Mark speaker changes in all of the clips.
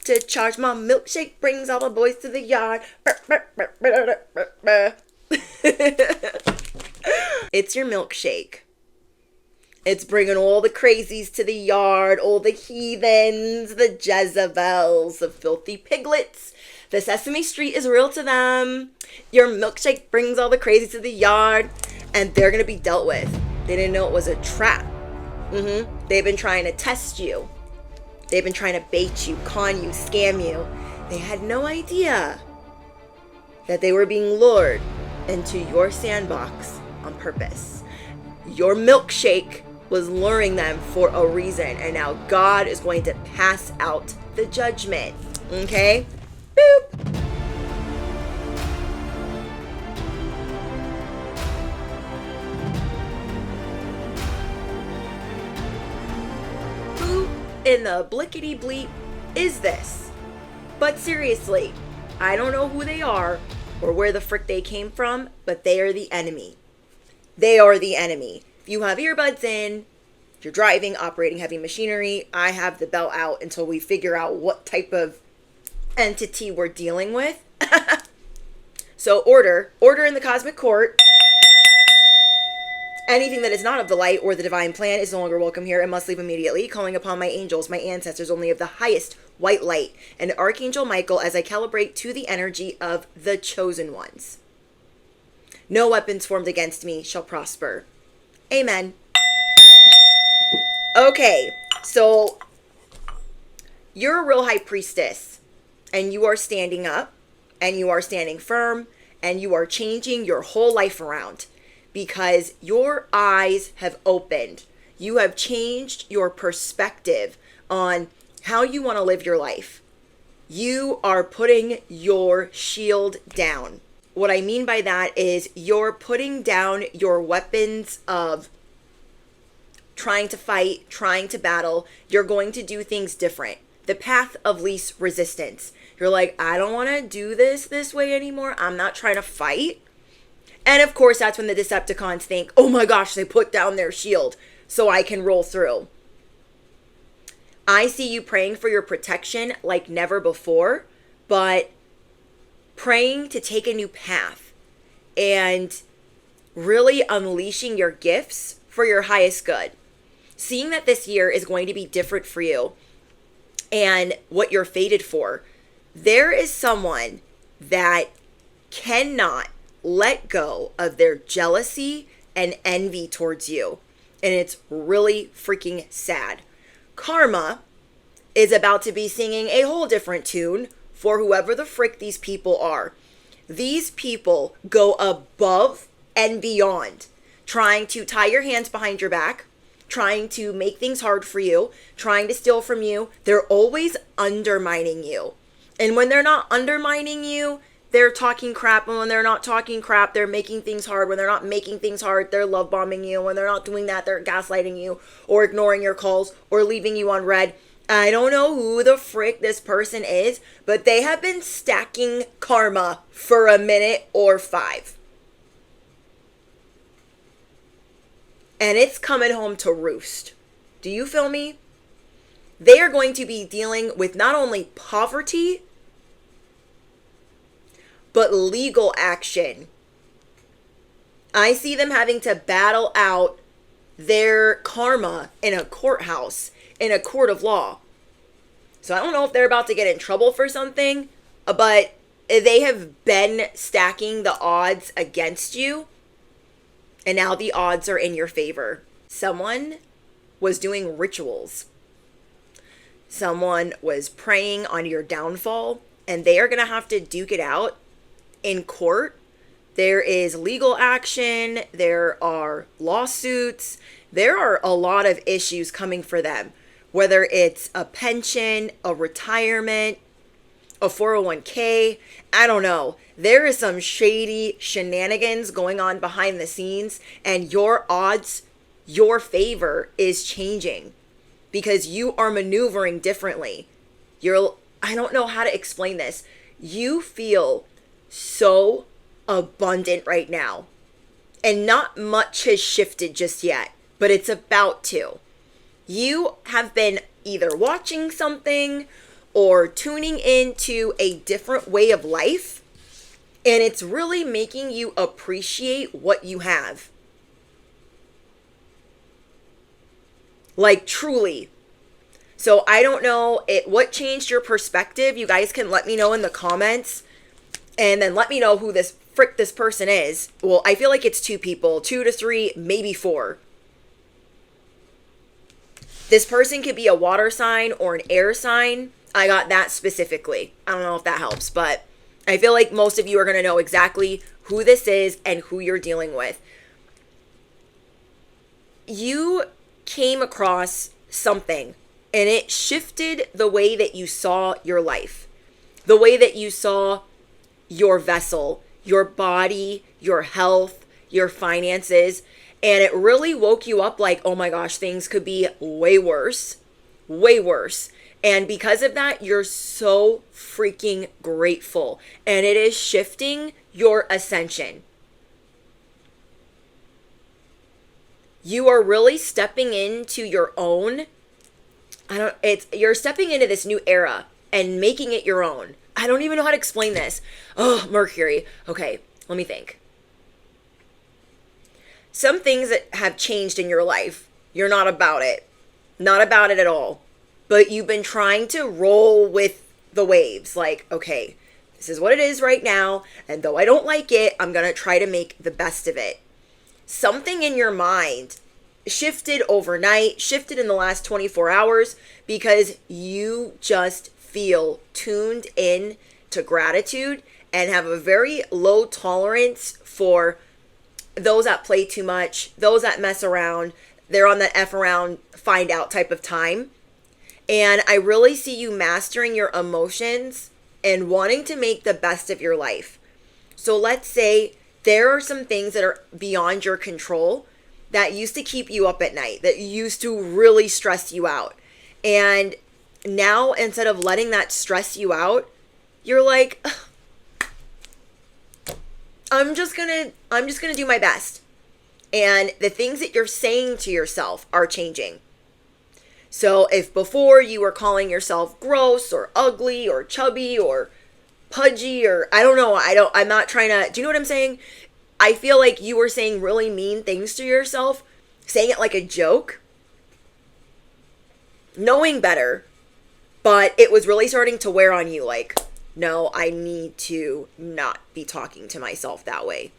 Speaker 1: To charge my milkshake brings all the boys to the yard. It's your milkshake. It's bringing all the crazies to the yard, all the heathens, the Jezebels, the filthy piglets. The Sesame Street is real to them. Your milkshake brings all the crazies to the yard, and they're going to be dealt with. They didn't know it was a trap. They've been trying to test you. They've been trying to bait you, con you, scam you. They had no idea that they were being lured into your sandbox on purpose. Your milkshake was luring them for a reason, and now God is going to pass out the judgment. Okay? Boop. Who in the blickety bleep is this? But seriously, I don't know who they are or where the frick they came from, but they are the enemy. They are the enemy. If you have earbuds in, if you're driving, operating heavy machinery, I have the belt out until we figure out what type of entity we're dealing with. So order in the cosmic court. Anything that is not of the light or the divine plan is no longer welcome here and must leave immediately, calling upon my angels, my ancestors only of the highest white light, and Archangel Michael as I calibrate to the energy of the chosen ones. No weapons formed against me shall prosper. Amen. Okay, so you're a real high priestess, and you are standing up, and you are standing firm, and you are changing your whole life around because your eyes have opened. You have changed your perspective on how you want to live your life. You are putting your shield down. What I mean by that is you're putting down your weapons of trying to fight, trying to battle. You're going to do things different. The path of least resistance. You're like, I don't want to do this way anymore. I'm not trying to fight. And of course, that's when the Decepticons think, oh my gosh, they put down their shield so I can roll through. I see you praying for your protection like never before, but praying to take a new path and really unleashing your gifts for your highest good. Seeing that this year is going to be different for you and what you're fated for. There is someone that cannot let go of their jealousy and envy towards you. And it's really freaking sad. Karma is about to be singing a whole different tune for whoever the frick these people are. These people go above and beyond, trying to tie your hands behind your back, trying to make things hard for you, trying to steal from you. They're always undermining you. And when they're not undermining you, they're talking crap. And when they're not talking crap, they're making things hard. When they're not making things hard, they're love bombing you. When they're not doing that, they're gaslighting you or ignoring your calls or leaving you on red. I don't know who the frick this person is, but they have been stacking karma for a minute or 5. And it's coming home to roost. Do you feel me? They are going to be dealing with not only poverty, but legal action. I see them having to battle out their karma in a courthouse, in a court of law. So I don't know if they're about to get in trouble for something, but they have been stacking the odds against you, and now the odds are in your favor. Someone was doing rituals. Someone was praying on your downfall, and they are going to have to duke it out in court. There is legal action. There are lawsuits. There are a lot of issues coming for them, whether it's a pension, a retirement, a 401k. I don't know. There is some shady shenanigans going on behind the scenes, and your odds, your favor is changing because you are maneuvering differently. I don't know how to explain this. You feel so abundant right now, and not much has shifted just yet, but it's about to. You have been either watching something or tuning into a different way of life. And it's really making you appreciate what you have. Like truly. So I don't know what changed your perspective. You guys can let me know in the comments. And then let me know who this person is. Well, I feel like it's 2 people, 2 to 3, maybe 4. This person could be a water sign or an air sign. I got that specifically. I don't know if that helps, but I feel like most of you are going to know exactly who this is and who you're dealing with. You came across something and it shifted the way that you saw your life, the way that you saw your vessel, your body, your health, your finances. And it really woke you up like, oh my gosh, things could be way worse, way worse. And because of that, you're so freaking grateful. And it is shifting your ascension. You are really stepping into your own, you're stepping into this new era and making it your own. I don't even know how to explain this. Oh, Mercury. Okay, let me think. Some things that have changed in your life, you're not about it. Not about it at all. But you've been trying to roll with the waves. Like, okay, this is what it is right now. And though I don't like it, I'm going to try to make the best of it. Something in your mind shifted overnight, shifted in the last 24 hours because you just feel tuned in to gratitude and have a very low tolerance for those that play too much, those that mess around. They're on that F around, find out type of time. And I really see you mastering your emotions and wanting to make the best of your life. So let's say there are some things that are beyond your control that used to keep you up at night, that used to really stress you out. And now instead of letting that stress you out, you're like, I'm just gonna do my best. And the things that you're saying to yourself are changing. So if before you were calling yourself gross or ugly or chubby or pudgy or I'm not trying to, do you know what I'm saying? I feel like you were saying really mean things to yourself, saying it like a joke, knowing better, but it was really starting to wear on you like, no, I need to not be talking to myself that way.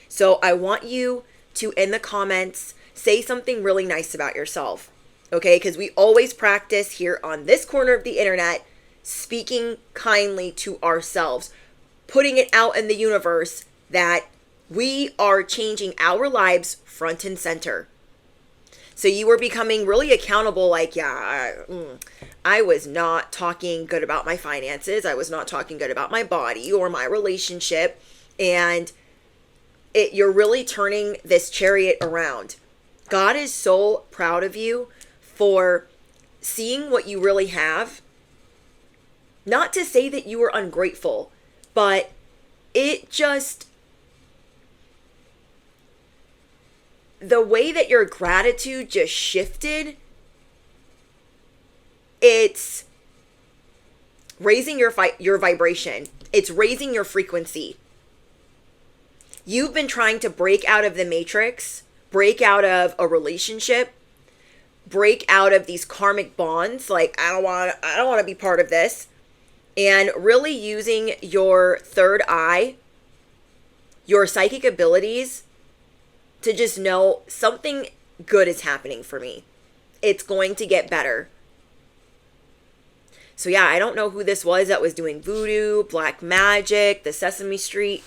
Speaker 1: So I want you to, in the comments, say something really nice about yourself. Okay, because we always practice here on this corner of the internet, speaking kindly to ourselves, putting it out in the universe that we are changing our lives front and center. So you were becoming really accountable, like, I was not talking good about my finances. I was not talking good about my body or my relationship. And you're really turning this chariot around. God is so proud of you for seeing what you really have. Not to say that you were ungrateful, but it just, the way that your gratitude just shifted, it's raising your vibration. It's raising your frequency. You've been trying to break out of the matrix, break out of a relationship, break out of these karmic bonds. Like, I don't want to be part of this. And really using your third eye, your psychic abilities, to just know something good is happening for me. It's going to get better. So yeah, I don't know who this was that was doing voodoo, black magic, the Sesame Street,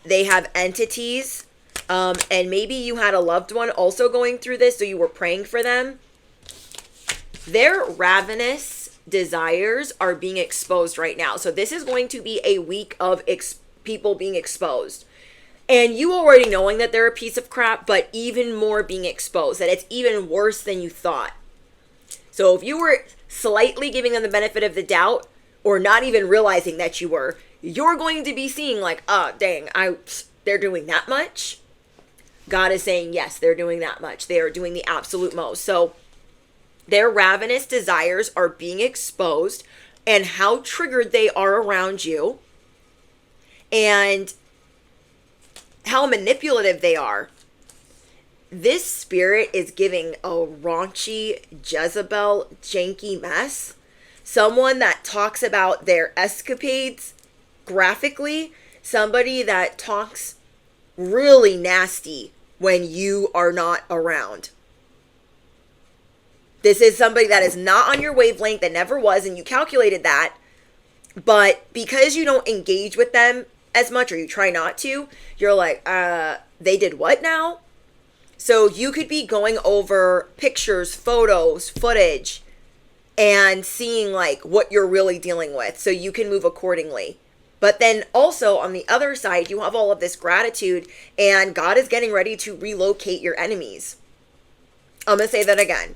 Speaker 1: They have entities. And maybe you had a loved one also going through this, so you were praying for them. Their ravenous desires are being exposed right now. So this is going to be a week of people being exposed. And you already knowing that they're a piece of crap, but even more being exposed, that it's even worse than you thought. So if you were slightly giving them the benefit of the doubt, or not even realizing that you're going to be seeing like, oh, dang, they're doing that much. God is saying, yes, they're doing that much. They are doing the absolute most. So Their ravenous desires are being exposed, and how triggered they are around you, and how manipulative they are. This spirit is giving a raunchy, Jezebel, janky mess. Someone that talks about their escapades graphically. Somebody that talks really nasty when you are not around. This is somebody that is not on your wavelength, that never was, and you calculated that. But because you don't engage with them as much, or you try not to, you're like, they did what now? So you could be going over pictures, photos, footage, and seeing like what you're really dealing with, so you can move accordingly. But then also on the other side, you have all of this gratitude, and God is getting ready to relocate your enemies. I'm going to say that again.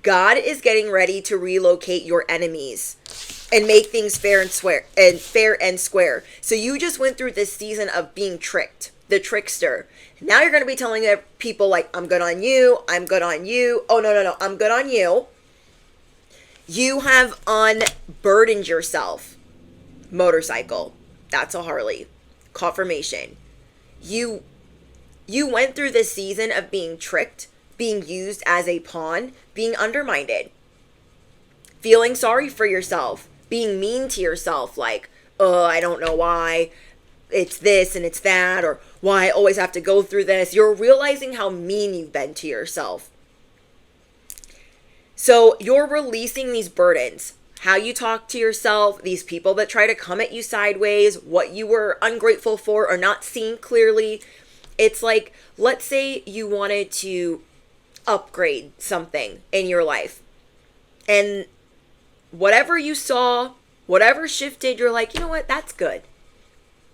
Speaker 1: God is getting ready to relocate your enemies and make things fair and square. So you just went through this season of being tricked, the trickster. Now you're going to be telling people like, I'm good on you. I'm good on you. Oh, no. I'm good on you. You have unburdened yourself. Motorcycle. That's a Harley. Confirmation. You went through this season of being tricked, being used as a pawn, being undermined, feeling sorry for yourself, being mean to yourself, like, oh, I don't know why it's this and it's that, or why I always have to go through this. You're realizing how mean you've been to yourself. So you're releasing these burdens, how you talk to yourself, these people that try to come at you sideways, what you were ungrateful for or not seeing clearly. It's like, let's say you wanted to upgrade something in your life, and whatever you saw, whatever shifted, you're like, you know what, that's good.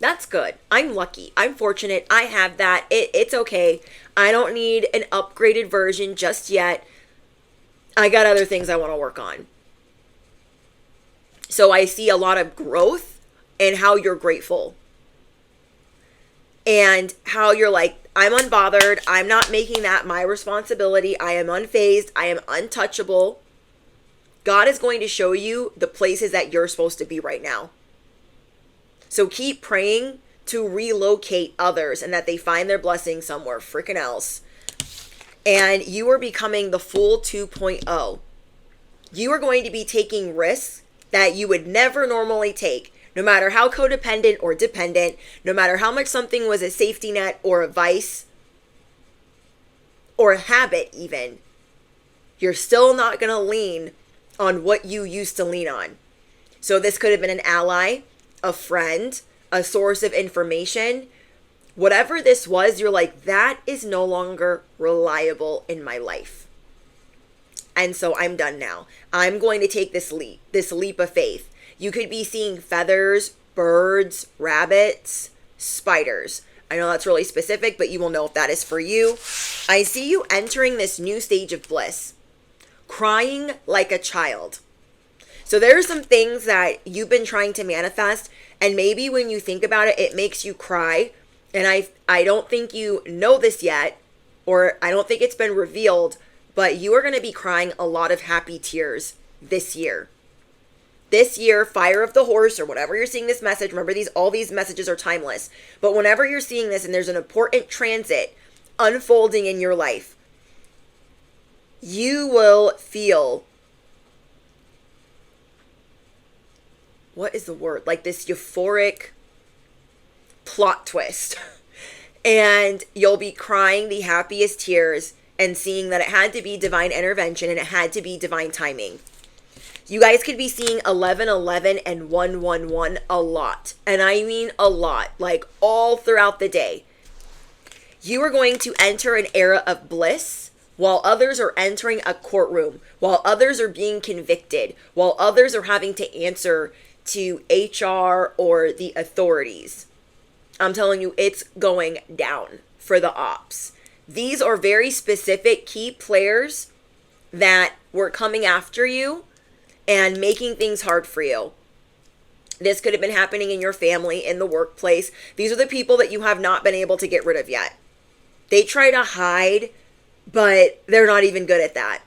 Speaker 1: That's good. I'm lucky. I'm fortunate. I have that. It's okay. I don't need an upgraded version just yet. I got other things I want to work on. So I see a lot of growth in how you're grateful. And how you're like, I'm unbothered. I'm not making that my responsibility. I am unfazed. I am untouchable. God is going to show you the places that you're supposed to be right now. So keep praying to relocate others and that they find their blessing somewhere freaking else. And you are becoming the Fool 2.0. You are going to be taking risks that you would never normally take. No matter how codependent or dependent, no matter how much something was a safety net or a vice or a habit even, you're still not going to lean on what you used to lean on. So this could have been an ally, a friend, a source of information. Whatever this was, you're like, that is no longer reliable in my life. And so I'm done now. I'm going to take this leap of faith. You could be seeing feathers, birds, rabbits, spiders. I know that's really specific, but you will know if that is for you. I see you entering this new stage of bliss, crying like a child. So there are some things that you've been trying to manifest, and maybe when you think about it, it makes you cry. And I don't think you know this yet, or I don't think it's been revealed, but you are going to be crying a lot of happy tears this year. This year, Fire of the Horse, or whatever you're seeing this message, remember all these messages are timeless. But whenever you're seeing this and there's an important transit unfolding in your life, you will feel, what is the word? Like this euphoric plot twist. And you'll be crying the happiest tears and seeing that it had to be divine intervention and it had to be divine timing. You guys could be seeing 1111 and 111 a lot. And I mean a lot, like all throughout the day. You are going to enter an era of bliss while others are entering a courtroom, while others are being convicted, while others are having to answer to HR or the authorities. I'm telling you, it's going down for the ops. These are very specific key players that were coming after you and making things hard for you. This could have been happening in your family, in the workplace. These are the people that you have not been able to get rid of yet. They try to hide, but they're not even good at that.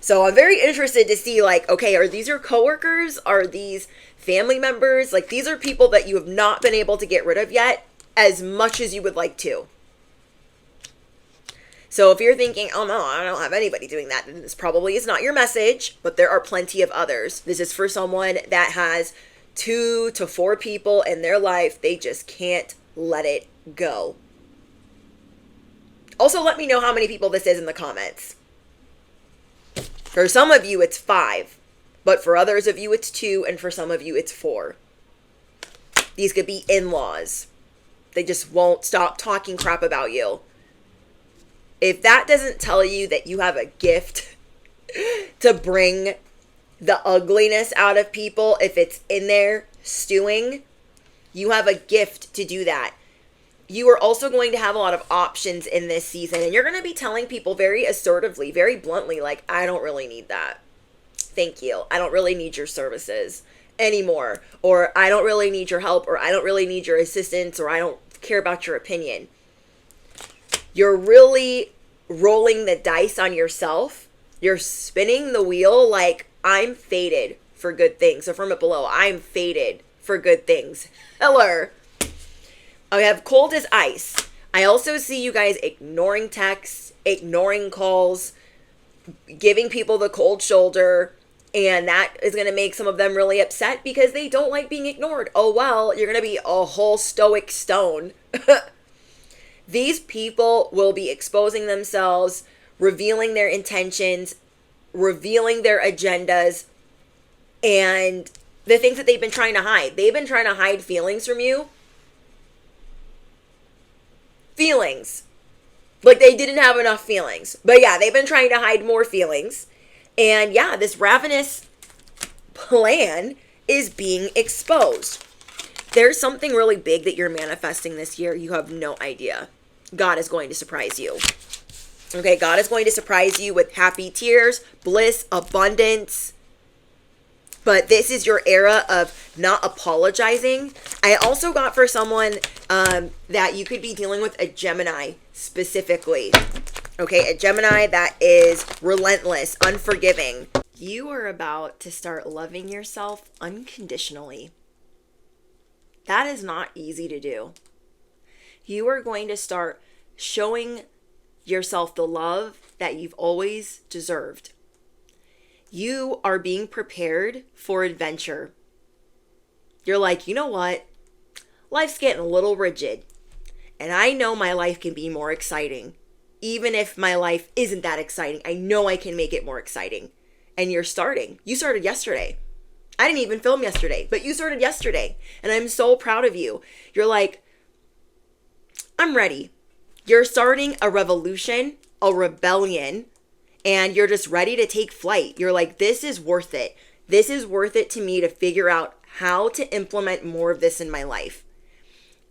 Speaker 1: So I'm very interested to see, like, okay, are these your coworkers? Are these family members? Like, these are people that you have not been able to get rid of yet as much as you would like to. So if you're thinking, oh no, I don't have anybody doing that, then this probably is not your message, but there are plenty of others. This is for someone that has 2 to 4 people in their life. They just can't let it go. Also, let me know how many people this is in the comments. For some of you, it's 5. But for others of you, it's 2. And for some of you, it's 4. These could be in-laws. They just won't stop talking crap about you. If that doesn't tell you that you have a gift to bring the ugliness out of people, if it's in there stewing, you have a gift to do that. You are also going to have a lot of options in this season, and you're going to be telling people very assertively, very bluntly, like, I don't really need that. Thank you. I don't really need your services anymore. Or I don't really need your help, or I don't really need your assistance, or I don't care about your opinion. You're really rolling the dice on yourself. You're spinning the wheel like, I'm fated for good things. Affirm it below. I'm fated for good things. Heller. I have cold as ice. I also see you guys ignoring texts, ignoring calls, giving people the cold shoulder, and that is going to make some of them really upset because they don't like being ignored. Oh, well, you're going to be a whole stoic stone. These people will be exposing themselves, revealing their intentions, revealing their agendas, and the things that they've been trying to hide. They've been trying to hide feelings from you. Feelings. Like they didn't have enough feelings. But yeah, they've been trying to hide more feelings. And yeah, this ravenous plan is being exposed. There's something really big that you're manifesting this year. You have no idea. God is going to surprise you. Okay, God is going to surprise you with happy tears, bliss, abundance. But this is your era of not apologizing. I also got for someone that you could be dealing with a Gemini specifically. Okay, a Gemini that is relentless, unforgiving. You are about to start loving yourself unconditionally. That is not easy to do. You are going to start showing yourself the love that you've always deserved. You are being prepared for adventure. You're like, you know what? Life's getting a little rigid. And I know my life can be more exciting. Even if my life isn't that exciting, I know I can make it more exciting. And you're starting. You started yesterday. I didn't even film yesterday, but you started yesterday. And I'm so proud of you. You're like, I'm ready. You're starting a revolution, a rebellion, and you're just ready to take flight. You're like, this is worth it. This is worth it to me to figure out how to implement more of this in my life.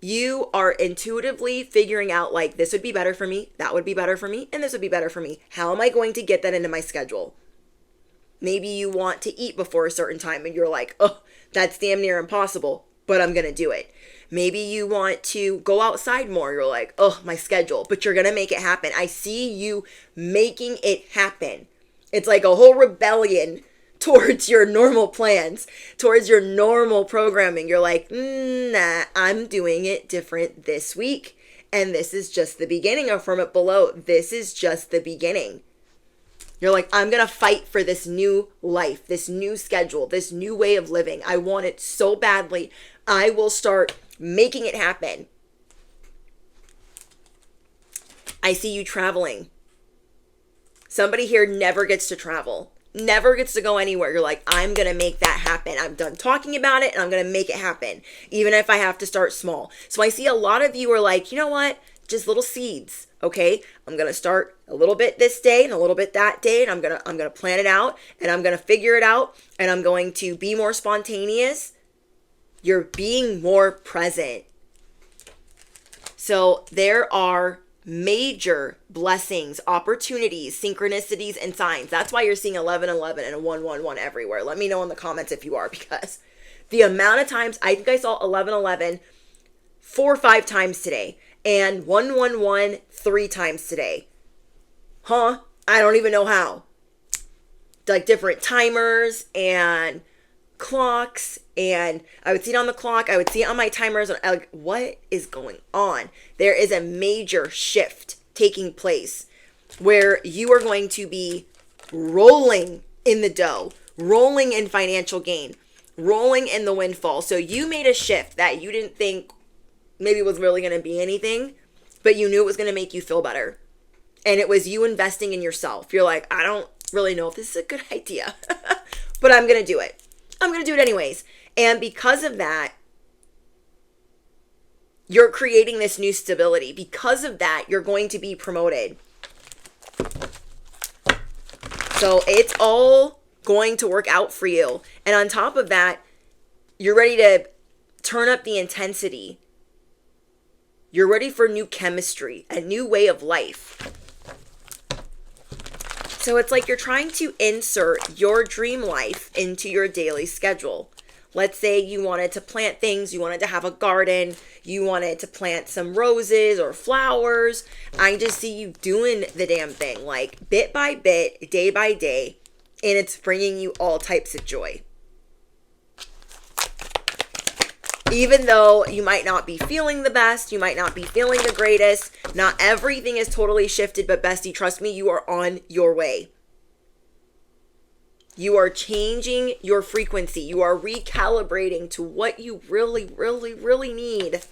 Speaker 1: You are intuitively figuring out like, this would be better for me, that would be better for me, and this would be better for me. How am I going to get that into my schedule? Maybe you want to eat before a certain time and you're like, oh, that's damn near impossible, but I'm going to do it. Maybe you want to go outside more. You're like, oh, my schedule, but you're going to make it happen. I see you making it happen. It's like a whole rebellion towards your normal plans, towards your normal programming. You're like, nah, I'm doing it different this week. And this is just the beginning. Affirm it below. This is just the beginning. You're like, I'm going to fight for this new life, this new schedule, this new way of living. I want it so badly. I will start making it happen. I see you traveling. Somebody here never gets to travel, never gets to go anywhere. You're like, I'm going to make that happen. I'm done talking about it and I'm going to make it happen, even if I have to start small. So I see a lot of you are like, you know what? Just little seeds. Okay, I'm going to start a little bit this day and a little bit that day, and I'm going to plan it out, and I'm going to figure it out, and I'm going to be more spontaneous. You're being more present. So there are major blessings, opportunities, synchronicities, and signs. That's why you're seeing 1111 and 111 everywhere. Let me know in the comments if you are, because the amount of times, I think I saw 1111 4 or 5 times today. And 111 3 times today. Huh? I don't even know how. like different timers and clocks, and I would see it on the clock, I would see it on my timers, and like, what is going on? There is a major shift taking place where you are going to be rolling in the dough, rolling in financial gain, rolling in the windfall. So you made a shift that you didn't think maybe was really going to be anything, but you knew it was going to make you feel better. And it was you investing in yourself. You're like, I don't really know if this is a good idea, but I'm going to do it. I'm going to do it anyways. And because of that, you're creating this new stability. Because of that, you're going to be promoted. So it's all going to work out for you. And on top of that, you're ready to turn up the intensity. You're ready for new chemistry, a new way of life. So it's like you're trying to insert your dream life into your daily schedule. Let's say you wanted to plant things, you wanted to have a garden, you wanted to plant some roses or flowers. I just see you doing the damn thing, like bit by bit, day by day, and it's bringing you all types of joy. Even though you might not be feeling the best, you might not be feeling the greatest, not everything is totally shifted, but bestie, trust me, you are on your way. You are changing your frequency. You are recalibrating to what you really, really, really need.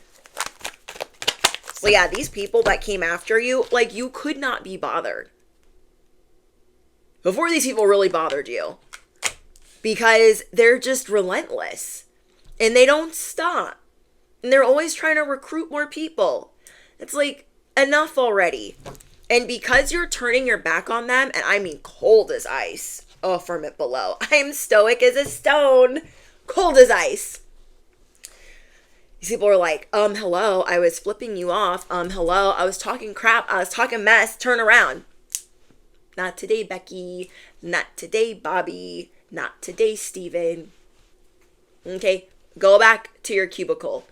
Speaker 1: So yeah, these people that came after you, like, you could not be bothered. Before these people really bothered you. Because they're just relentless. And they don't stop. And they're always trying to recruit more people. It's like, enough already. And because you're turning your back on them, and I mean cold as ice. Oh, from it below. I am stoic as a stone. Cold as ice. These people are like, hello, I was flipping you off. Hello, I was talking crap. I was talking mess. Turn around. Not today, Becky. Not today, Bobby. Not today, Steven. Okay, go back to your cubicle.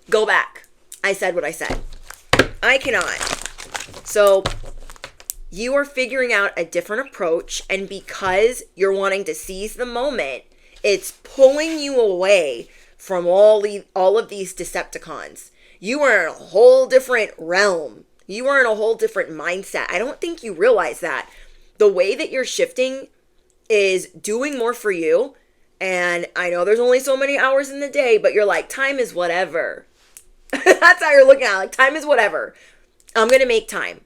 Speaker 1: Go back. I said what I said. I cannot. So you are figuring out a different approach, and because you're wanting to seize the moment, it's pulling you away from all of these Decepticons. You are in a whole different realm. You are in a whole different mindset. I don't think you realize that. The way that you're shifting is doing more for you. And I know there's only so many hours in the day, but you're like, time is whatever. That's how you're looking at it. Like, time is whatever. I'm going to make time.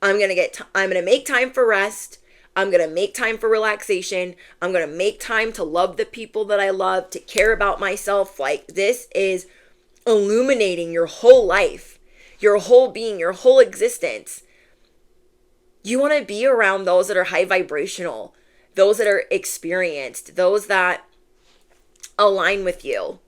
Speaker 1: I'm going to make time for rest. I'm going to make time for relaxation. I'm going to make time to love the people that I love, to care about myself. Like, this is illuminating your whole life, your whole being, your whole existence. You want to be around those that are high vibrational, those that are experienced, those that align with you.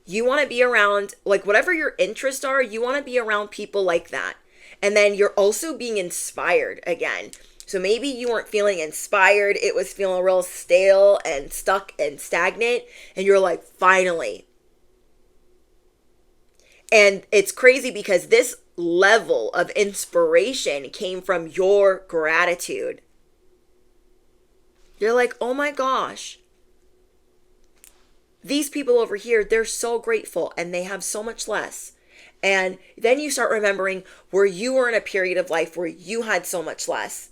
Speaker 1: You want to be around, like, whatever your interests are, you want to be around people like that. And then you're also being inspired again. So maybe you weren't feeling inspired. It was feeling real stale and stuck and stagnant. And you're like, finally. And it's crazy because this level of inspiration came from your gratitude. You're like, oh my gosh. These people over here, they're so grateful and they have so much less. And then you start remembering where you were in a period of life where you had so much less.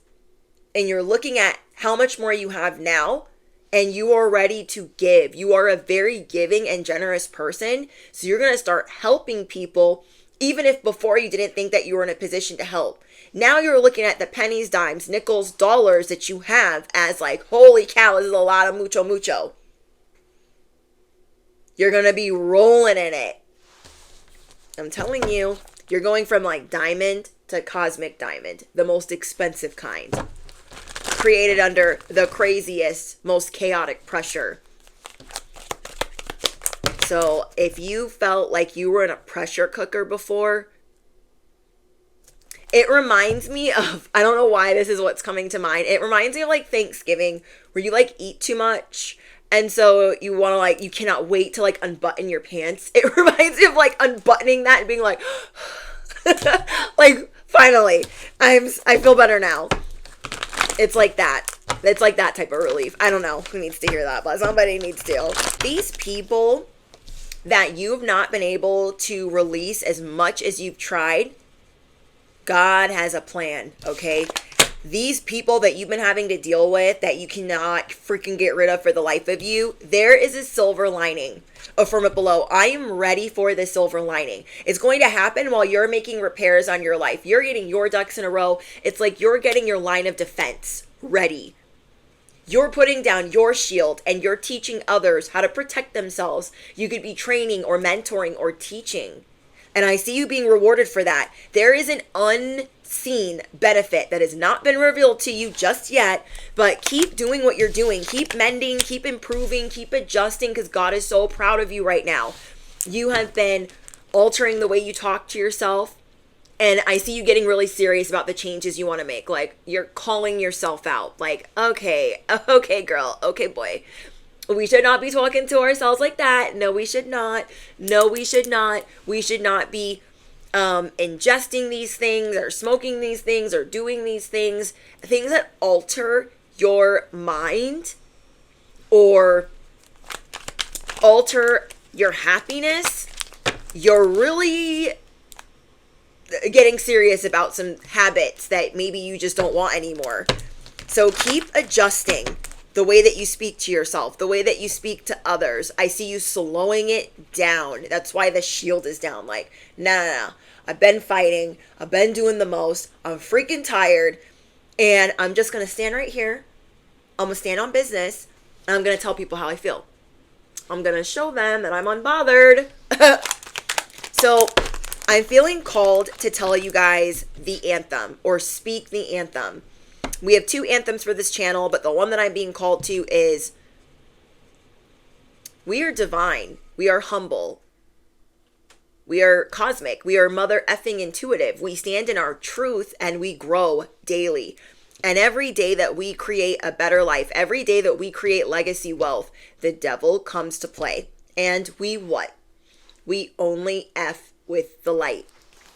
Speaker 1: And you're looking at how much more you have now, and you are ready to give. You are a very giving and generous person. So you're going to start helping people, even if before you didn't think that you were in a position to help. Now you're looking at the pennies, dimes, nickels, dollars that you have as like, holy cow, this is a lot of mucho. You're going to be rolling in it. I'm telling you, you're going from like diamond to cosmic diamond, the most expensive kind. Created under the craziest, most chaotic pressure. So if you felt like you were in a pressure cooker before, it reminds me of, I don't know why this is what's coming to mind. It reminds me of like Thanksgiving, where you like eat too much. And so you want to like, you cannot wait to like unbutton your pants. It reminds me of like unbuttoning that and being like, like, finally, I feel better now. It's like that. It's like that type of relief. I don't know who needs to hear that, but somebody needs to. These people that you've not been able to release as much as you've tried, God has a plan, okay? These people that you've been having to deal with that you cannot freaking get rid of for the life of you, there is a silver lining. Affirm it below. I am ready for the silver lining. It's going to happen while you're making repairs on your life. You're getting your ducks in a row. It's like you're getting your line of defense ready. You're putting down your shield and you're teaching others how to protect themselves. You could be training or mentoring or teaching. And I see you being rewarded for that. There is an unseen benefit that has not been revealed to you just yet, but keep doing what you're doing. Keep mending, keep improving, keep adjusting, because God is so proud of you right now. You have been altering the way you talk to yourself. And I see you getting really serious about the changes you want to make. Like, you're calling yourself out. Like, okay girl, okay boy. We should not be talking to ourselves like that. No, we should not. No, we should not. We should not be ingesting these things or smoking these things or doing these things that alter your mind or alter your happiness. You're really getting serious about some habits that maybe you just don't want anymore. So keep adjusting the way that you speak to yourself, the way that you speak to others. I see you slowing it down. That's why the shield is down. Like, no. I've been fighting. I've been doing the most. I'm freaking tired. And I'm just going to stand right here. I'm going to stand on business. And I'm going to tell people how I feel. I'm going to show them that I'm unbothered. So I'm feeling called to tell you guys the anthem or speak the anthem. We have 2 anthems for this channel, but the one that I'm being called to is, we are divine. We are humble. We are cosmic. We are mother effing intuitive. We stand in our truth and we grow daily. And every day that we create a better life, every day that we create legacy wealth, the devil comes to play. And we what? We only F with the light.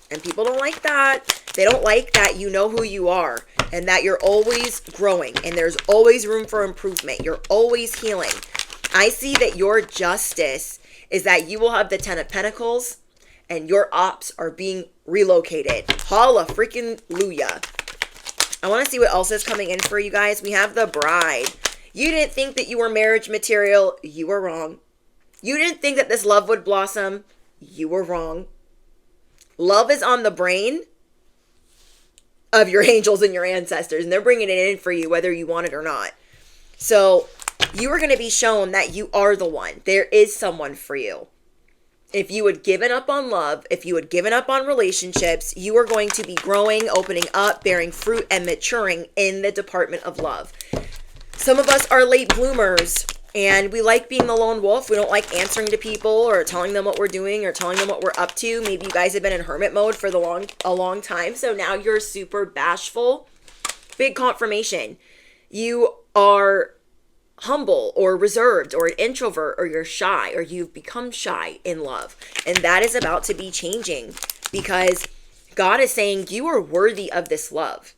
Speaker 1: And people don't like that. They don't like that you know who you are and that you're always growing and there's always room for improvement. You're always healing. I see that your justice is that you will have the 10 of Pentacles and your ops are being relocated. Holla freaking Luya. I want to see what else is coming in for you guys. We have the Bride. You didn't think that you were marriage material. You were wrong. You didn't think that this love would blossom. You were wrong. Love is on the brain of your angels and your ancestors, and they're bringing it in for you whether you want it or not. So you are going to be shown that you are the one. There is someone for you. If you had given up on love, if you had given up on relationships, you are going to be growing, opening up, bearing fruit, and maturing in the department of love. Some of us are late bloomers. And we like being the lone wolf. We don't like answering to people or telling them what we're doing or telling them what we're up to. Maybe you guys have been in hermit mode for a long time. So now you're super bashful. Big confirmation. You are humble or reserved or an introvert or you're shy or you've become shy in love. And that is about to be changing because God is saying you are worthy of this love.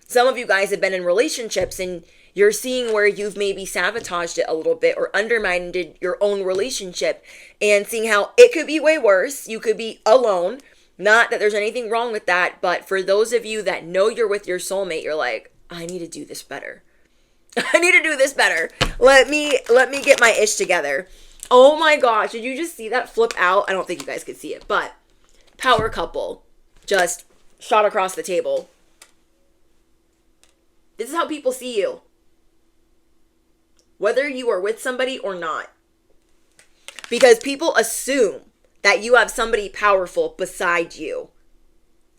Speaker 1: Some of you guys have been in relationships and you're seeing where you've maybe sabotaged it a little bit or undermined your own relationship and seeing how it could be way worse. You could be alone. Not that there's anything wrong with that, but for those of you that know you're with your soulmate, you're like, I need to do this better. I need to do this better. Let me get my ish together. Oh my gosh, did you just see that flip out? I don't think you guys could see it, but power couple just shot across the table. This is how people see you. Whether you are with somebody or not. Because people assume that you have somebody powerful beside you,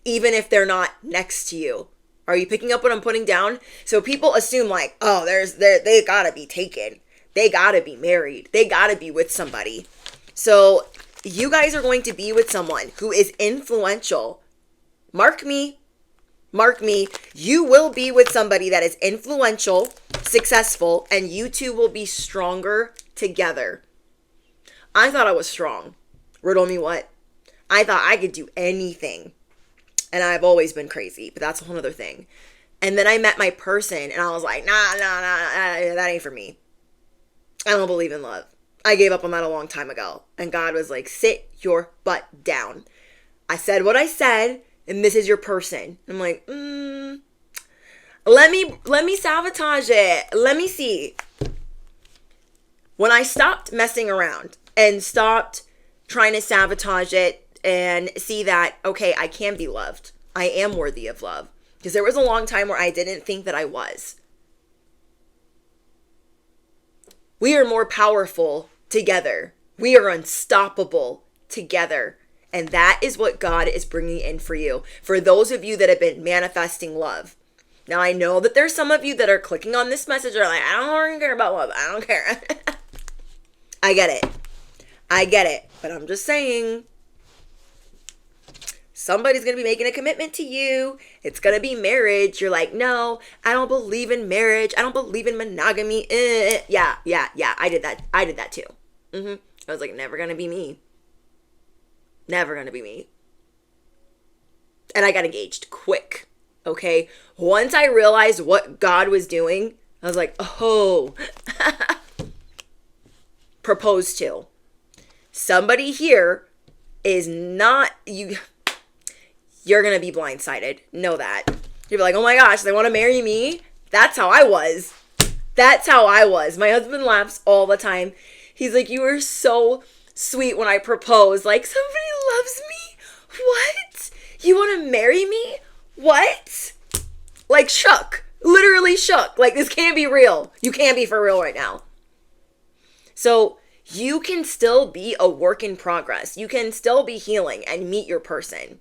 Speaker 1: even if they're not next to you. Are you picking up what I'm putting down? So people assume like, oh, they gotta be taken. They gotta be married. They gotta be with somebody. So you guys are going to be with someone who is influential. Mark me. Mark me, you will be with somebody that is influential, successful, and you two will be stronger together. I thought I was strong. Riddle me what? I thought I could do anything. And I've always been crazy, but that's a whole other thing. And then I met my person and I was like, nah, that ain't for me. I don't believe in love. I gave up on that a long time ago. And God was like, sit your butt down. I said what I said, and this is your person. I'm like, let me sabotage it. Let me see. When I stopped messing around and stopped trying to sabotage it and see that, okay, I can be loved. I am worthy of love. Because there was a long time where I didn't think that I was. We are more powerful together. We are unstoppable together. And that is what God is bringing in for you. For those of you that have been manifesting love. Now, I know that there's some of you that are clicking on this message and are like, I don't care about love. I don't care. I get it. But I'm just saying, somebody's going to be making a commitment to you. It's going to be marriage. You're like, no, I don't believe in marriage. I don't believe in monogamy. Yeah. I did that too. I was like, never going to be me. Never going to be me. And I got engaged quick. Okay. Once I realized what God was doing, I was like, oh, proposed to. Somebody here is not you. You're going to be blindsided. Know that. You'll be like, oh my gosh, they want to marry me? That's how I was. My husband laughs all the time. He's like, you were so sweet when I proposed. Like, somebody loves me? What? You want to marry me? What? Like, shook. Literally shook. Like, this can't be real. You can't be for real right now. So, you can still be a work in progress. You can still be healing and meet your person.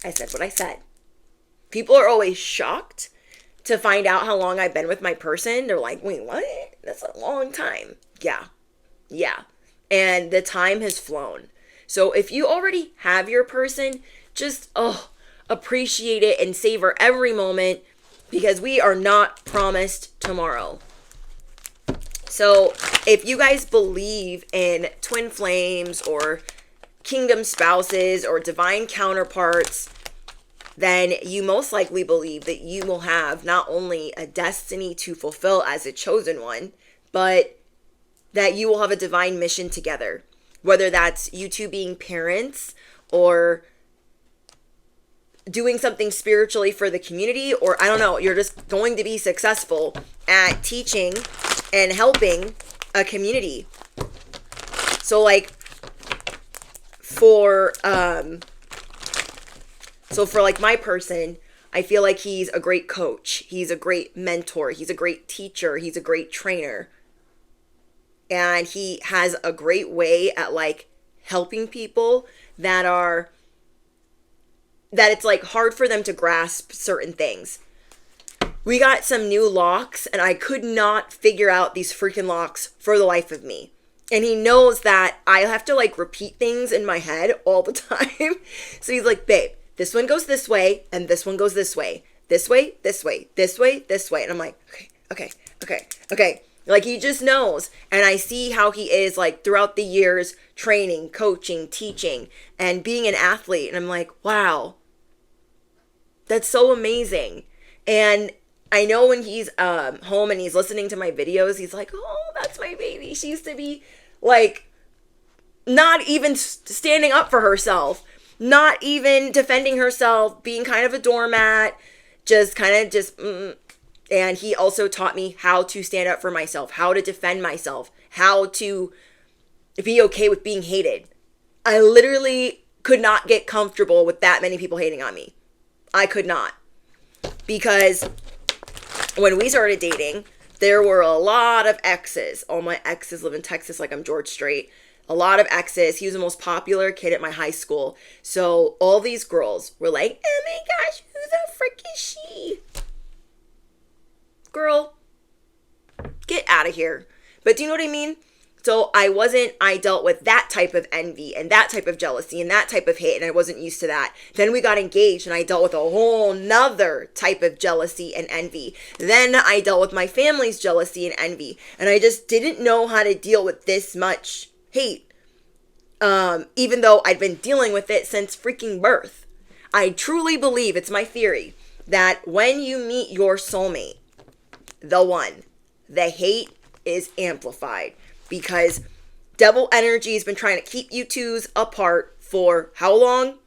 Speaker 1: I said what I said. People are always shocked to find out how long I've been with my person. They're like, wait, what? That's a long time. Yeah. And the time has flown. So if you already have your person, just, appreciate it and savor every moment, because we are not promised tomorrow. So if you guys believe in twin flames or kingdom spouses or divine counterparts, then you most likely believe that you will have not only a destiny to fulfill as a chosen one, but that you will have a divine mission together. Whether that's you two being parents or doing something spiritually for the community, or I don't know, you're just going to be successful at teaching and helping a community. So like for like my person, I feel like he's a great coach. He's a great mentor. He's a great teacher. He's a great trainer. And he has a great way at like helping people that it's like hard for them to grasp certain things. We got some new locks and I could not figure out these freaking locks for the life of me. And he knows that I have to like repeat things in my head all the time. So he's like, babe, this one goes this way and this one goes this way. This way, this way, this way, this way. And I'm like, okay. Like he just knows. And I see how he is like throughout the years training, coaching, teaching, and being an athlete. And I'm like, wow, that's so amazing. And I know when he's home and he's listening to my videos, he's like, oh, that's my baby. She used to be like not even standing up for herself, not even defending herself, being kind of a doormat, and he also taught me how to stand up for myself, how to defend myself, how to be okay with being hated. I literally could not get comfortable with that many people hating on me. I could not. Because when we started dating, there were a lot of exes. All my exes live in Texas like I'm George Strait. A lot of exes. He was the most popular kid at my high school. So all these girls were like, oh my gosh, who the frick is she? Girl, get out of here. But do you know what I mean? So I dealt with that type of envy and that type of jealousy and that type of hate, and I wasn't used to that. Then we got engaged and I dealt with a whole nother type of jealousy and envy. Then I dealt with my family's jealousy and envy, and I just didn't know how to deal with this much hate. Even though I'd been dealing with it since freaking birth. I truly believe, it's my theory, that when you meet your soulmate, the one, the hate is amplified because devil energy has been trying to keep you twos apart for how long?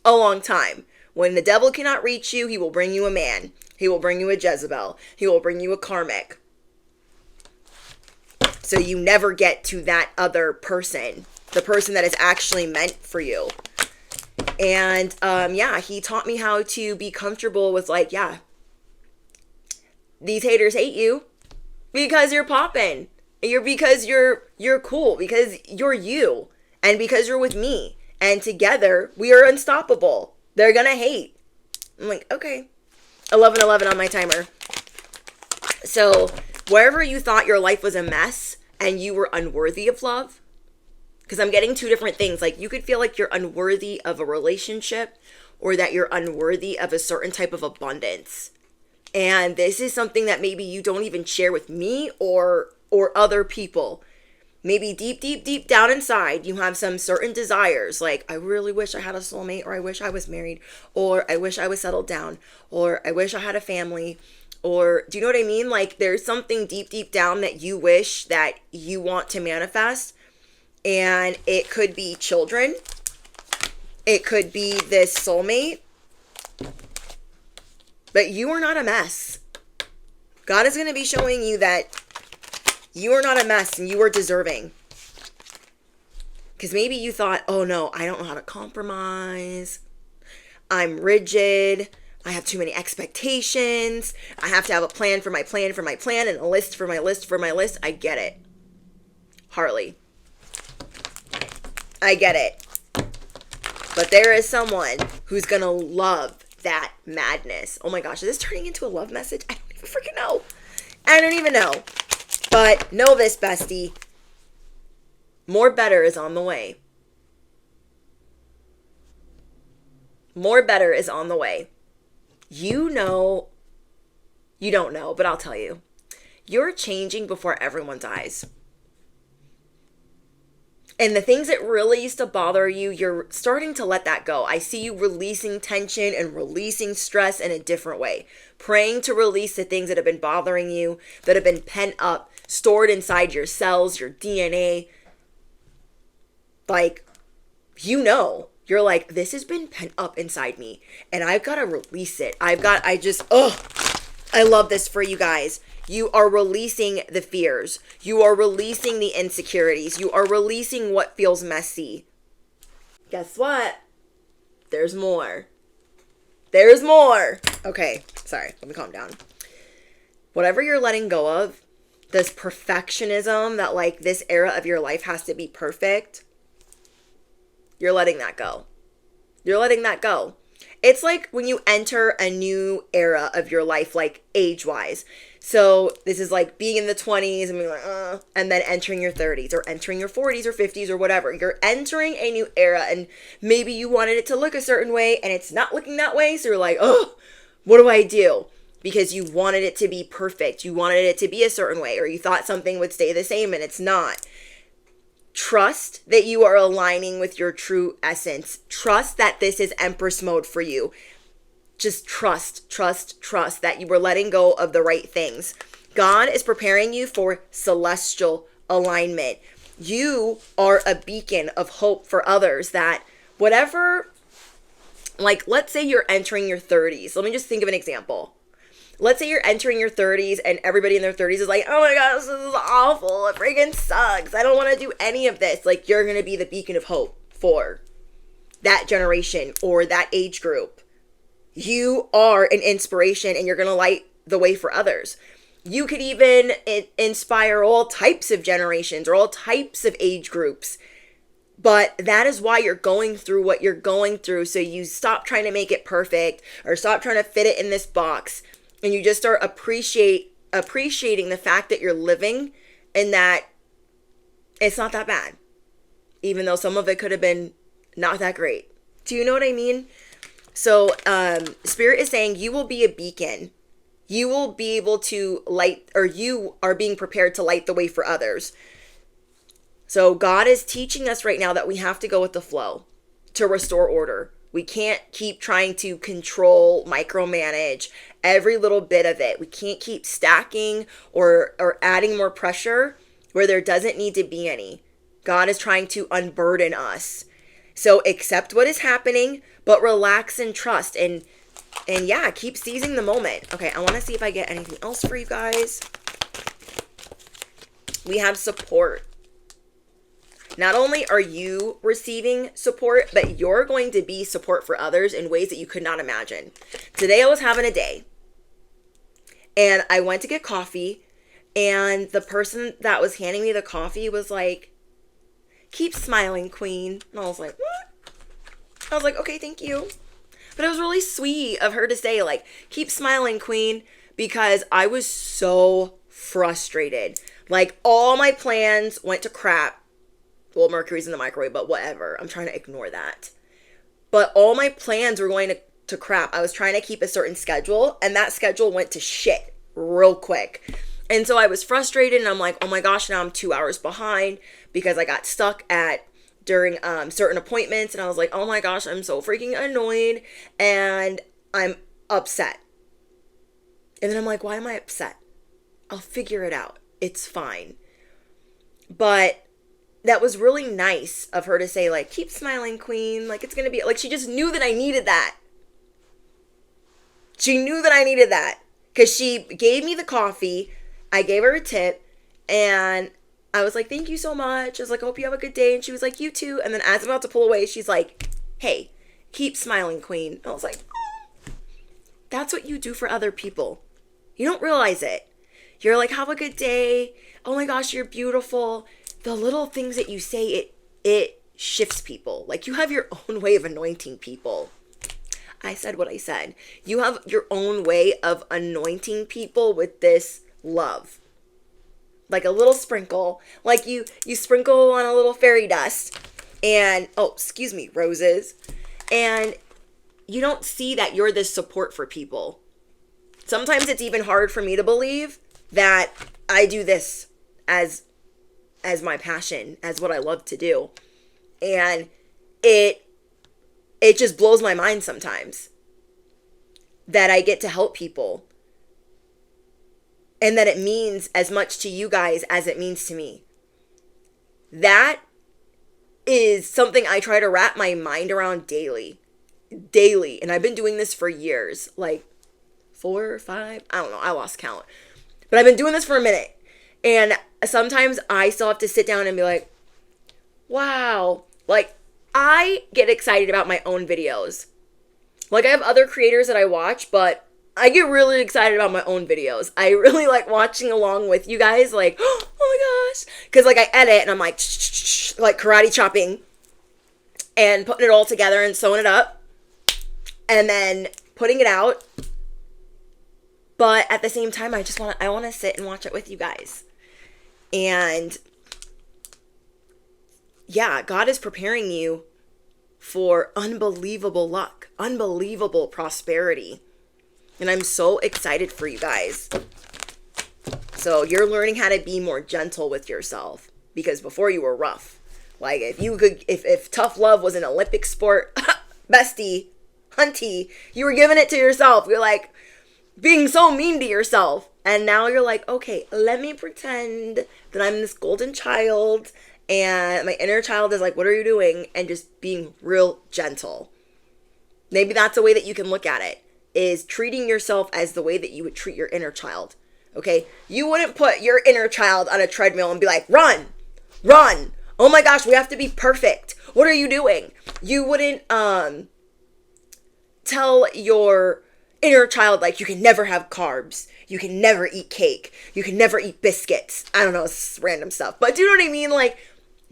Speaker 1: A long time. When the devil cannot reach you, he will bring you a man. He will bring you a Jezebel. He will bring you a karmic. So you never get to that other person, the person that is actually meant for you. And he taught me how to be comfortable with like, yeah, these haters hate you because you're popping. Because you're cool, because you're you, and because you're with me. And together, we are unstoppable. They're gonna hate. I'm like, okay. 11:11 on my timer. So, wherever you thought your life was a mess and you were unworthy of love, because I'm getting two different things. Like, you could feel like you're unworthy of a relationship or that you're unworthy of a certain type of abundance. And this is something that maybe you don't even share with me or other people. Maybe deep down inside, you have some certain desires. Like, I really wish I had a soulmate, or I wish I was married, or I wish I was settled down, or I wish I had a family, or do you know what I mean? Like, there's something deep down that you wish that you want to manifest. And it could be children. It could be this soulmate. But you are not a mess. God is going to be showing you that you are not a mess and you are deserving. Because maybe you thought, oh no, I don't know how to compromise. I'm rigid. I have too many expectations. I have to have a plan for my plan for my plan and a list for my list for my list. I get it. Harley. I get it. But there is someone who's going to love that madness. Oh my gosh, is this turning into a love message? I don't even freaking know. I don't even know. But know this, bestie. More better is on the way. More better is on the way. You know, you don't know, but I'll tell you. You're changing before everyone's eyes. And the things that really used to bother you, you're starting to let that go. I see you releasing tension and releasing stress in a different way. Praying to release the things that have been bothering you, that have been pent up, stored inside your cells, your DNA. Like, you know, you're like, this has been pent up inside me and I've got to release it. I love this for you guys. You are releasing the fears. You are releasing the insecurities. You are releasing what feels messy. Guess what? There's more. There's more. Okay, sorry. Let me calm down. Whatever you're letting go of, this perfectionism that like this era of your life has to be perfect, you're letting that go. You're letting that go. It's like when you enter a new era of your life, like age-wise. So this is like being in the 20s and being like, and then entering your 30s or entering your 40s or 50s or whatever. You're entering a new era and maybe you wanted it to look a certain way and it's not looking that way. So you're like, oh, what do I do? Because you wanted it to be perfect. You wanted it to be a certain way, or you thought something would stay the same and it's not. Trust that you are aligning with your true essence. Trust that this is Empress mode for you. Just trust that you were letting go of the right things. God is preparing you for celestial alignment. You are a beacon of hope for others that whatever, like let's say you're entering your 30s. Let me just think of an example. Let's say you're entering your 30s and everybody in their 30s is like, oh my gosh, this is awful. It freaking sucks. I don't want to do any of this. Like, you're going to be the beacon of hope for that generation or that age group. You are an inspiration and you're going to light the way for others. You could even inspire all types of generations or all types of age groups. But that is why you're going through what you're going through. So you stop trying to make it perfect or stop trying to fit it in this box. And you just start appreciating the fact that you're living and that it's not that bad. Even though some of it could have been not that great. Do you know what I mean? So Spirit is saying you will be a beacon. You will be able to light, or you are being prepared to light the way for others. So God is teaching us right now that we have to go with the flow to restore order. We can't keep trying to control, micromanage every little bit of it. We can't keep stacking or adding more pressure where there doesn't need to be any. God is trying to unburden us. So accept what is happening, but relax and trust. And yeah, keep seizing the moment. Okay, I want to see if I get anything else for you guys. We have support. Not only are you receiving support, but you're going to be support for others in ways that you could not imagine. Today I was having a day, and I went to get coffee, and the person that was handing me the coffee was like, "Keep smiling, queen." And I was like, "What?" I was like, "Okay, thank you." But it was really sweet of her to say, like, "Keep smiling, queen," because I was so frustrated. Like, all my plans went to crap. Well, Mercury's in the microwave, but whatever. I'm trying to ignore that. But all my plans were going to crap. I was trying to keep a certain schedule, and that schedule went to shit real quick. And so I was frustrated, and I'm like, oh my gosh, now I'm 2 hours behind because I got stuck during certain appointments. And I was like, oh my gosh, I'm so freaking annoyed, and I'm upset. And then I'm like, why am I upset? I'll figure it out. It's fine. But that was really nice of her to say, like, keep smiling, queen. Like, it's going to be, like, she just knew that I needed that. She knew that I needed that. Because she gave me the coffee. I gave her a tip. And I was like, thank you so much. I was like, I hope you have a good day. And she was like, you too. And then as I'm about to pull away, she's like, hey, keep smiling, queen. And I was like, oh, that's what you do for other people. You don't realize it. You're like, have a good day. Oh my gosh, you're beautiful. The little things that you say, it shifts people. Like, you have your own way of anointing people. I said what I said. You have your own way of anointing people with this love. Like a little sprinkle. Like you sprinkle on a little fairy dust. And, roses. And you don't see that you're this support for people. Sometimes it's even hard for me to believe that I do this as my passion, as what I love to do. And it just blows my mind sometimes that I get to help people and that it means as much to you guys as it means to me. That is something I try to wrap my mind around daily. And I've been doing this for years, like 4 or 5, I don't know, I lost count. But I've been doing this for a minute. And sometimes I still have to sit down and be like, wow. Like, I get excited about my own videos. Like, I have other creators that I watch, but I get really excited about my own videos. I really like watching along with you guys, like, oh my gosh. Because, like, I edit and I'm like, like karate chopping and putting it all together and sewing it up and then putting it out. But at the same time, I want to sit and watch it with you guys. And yeah, God is preparing you for unbelievable luck, unbelievable prosperity. And I'm so excited for you guys. So you're learning how to be more gentle with yourself, because before you were rough. Like, if tough love was an Olympic sport, bestie, hunty, you were giving it to yourself. You're like being so mean to yourself. And now you're like, okay, let me pretend that I'm this golden child and my inner child is like, what are you doing? And just being real gentle. Maybe that's a way that you can look at it, is treating yourself as the way that you would treat your inner child. Okay? You wouldn't put your inner child on a treadmill and be like, run. Oh my gosh, we have to be perfect. What are you doing? You wouldn't tell your inner child, like, you can never have carbs. You can never eat cake. You can never eat biscuits. I don't know, it's random stuff. But do you know what I mean? Like,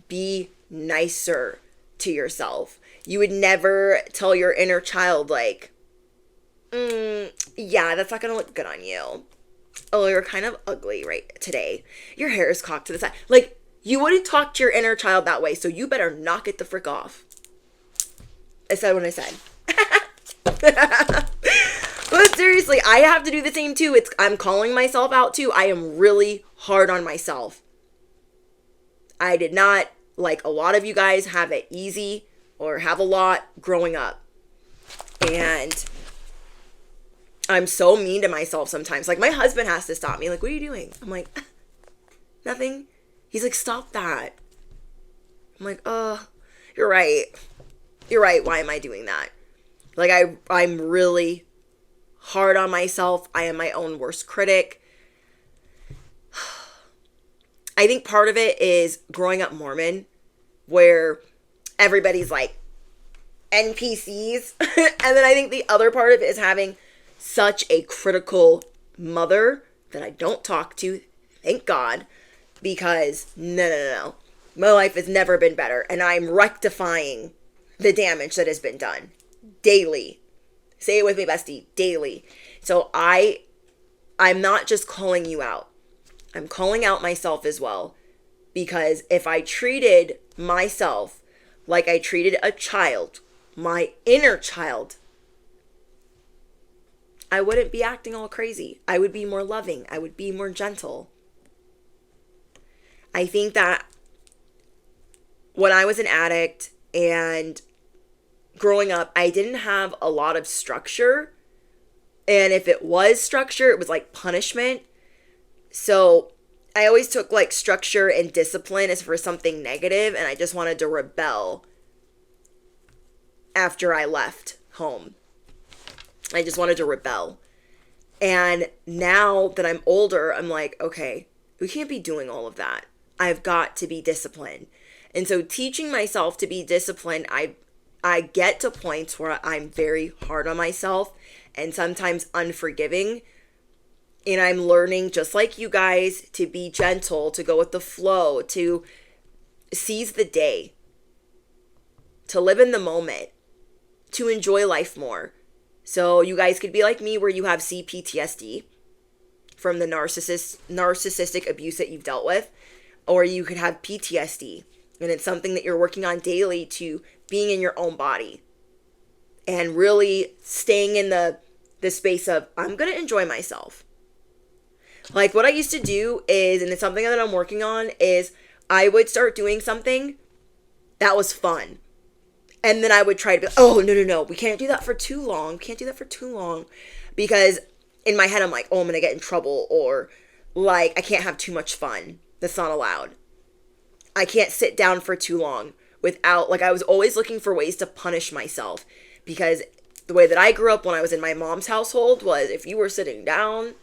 Speaker 1: be nicer to yourself. You would never tell your inner child, like, yeah, that's not going to look good on you. Oh, you're kind of ugly right today. Your hair is cocked to the side. Like, you wouldn't talk to your inner child that way, so you better knock it the frick off. I said what I said. But seriously, I have to do the same too. I'm calling myself out too. I am really hard on myself. I did not, like a lot of you guys, have it easy or have a lot growing up. And I'm so mean to myself sometimes. Like, my husband has to stop me. Like, what are you doing? I'm like, nothing. He's like, stop that. I'm like, you're right. You're right. Why am I doing that? Like, I'm really hard on myself. I am my own worst critic. I think part of it is growing up Mormon, where everybody's like NPCs. And then I think the other part of it is having such a critical mother that I don't talk to, thank God, because no. My life has never been better, and I'm rectifying the damage that has been done daily. Say it with me, bestie, daily. So I'm not just calling you out. I'm calling out myself as well, because if I treated myself like I treated a child, my inner child, I wouldn't be acting all crazy. I would be more loving. I would be more gentle. I think that when I was an addict and growing up, I didn't have a lot of structure. And if it was structure, it was like punishment. So I always took like structure and discipline as for something negative, and I just wanted to rebel after I left home. I just wanted to rebel. And now that I'm older, I'm like, okay, we can't be doing all of that. I've got to be disciplined. And so teaching myself to be disciplined, I get to points where I'm very hard on myself and sometimes unforgiving. And I'm learning, just like you guys, to be gentle, to go with the flow, to seize the day, to live in the moment, to enjoy life more. So you guys could be like me, where you have CPTSD from the narcissistic abuse that you've dealt with, or you could have PTSD, and it's something that you're working on daily, to being in your own body and really staying in the space of, I'm going to enjoy myself. Like, what I used to do is, and it's something that I'm working on, is I would start doing something that was fun. And then I would try to be, oh, no, we can't do that for too long. Because in my head, I'm like, oh, I'm going to get in trouble. Or like, I can't have too much fun. That's not allowed. I can't sit down for too long without, like, I was always looking for ways to punish myself. Because the way that I grew up when I was in my mom's household was, if you were sitting down,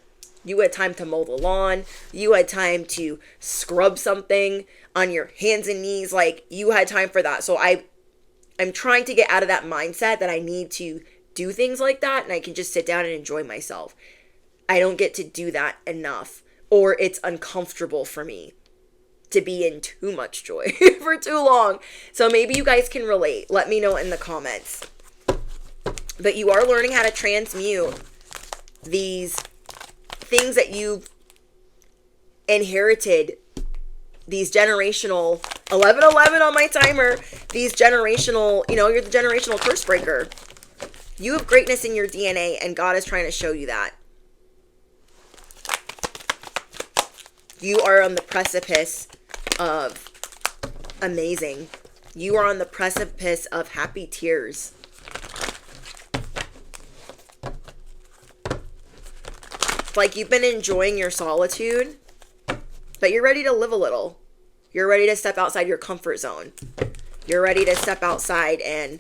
Speaker 1: you had time to mow the lawn. You had time to scrub something on your hands and knees. Like, you had time for that. So I'm trying to get out of that mindset that I need to do things like that and I can just sit down and enjoy myself. I don't get to do that enough, or it's uncomfortable for me to be in too much joy for too long. So maybe you guys can relate. Let me know in the comments. But you are learning how to transmute these things that you've inherited, these generational 1111 on my timer, these generational, you're the generational curse breaker. You have greatness in your DNA, and God is trying to show you that. You are on the precipice of amazing. You are on the precipice of happy tears. Like, you've been enjoying your solitude, but you're ready to live a little. You're ready to step outside your comfort zone. You're ready to step outside and,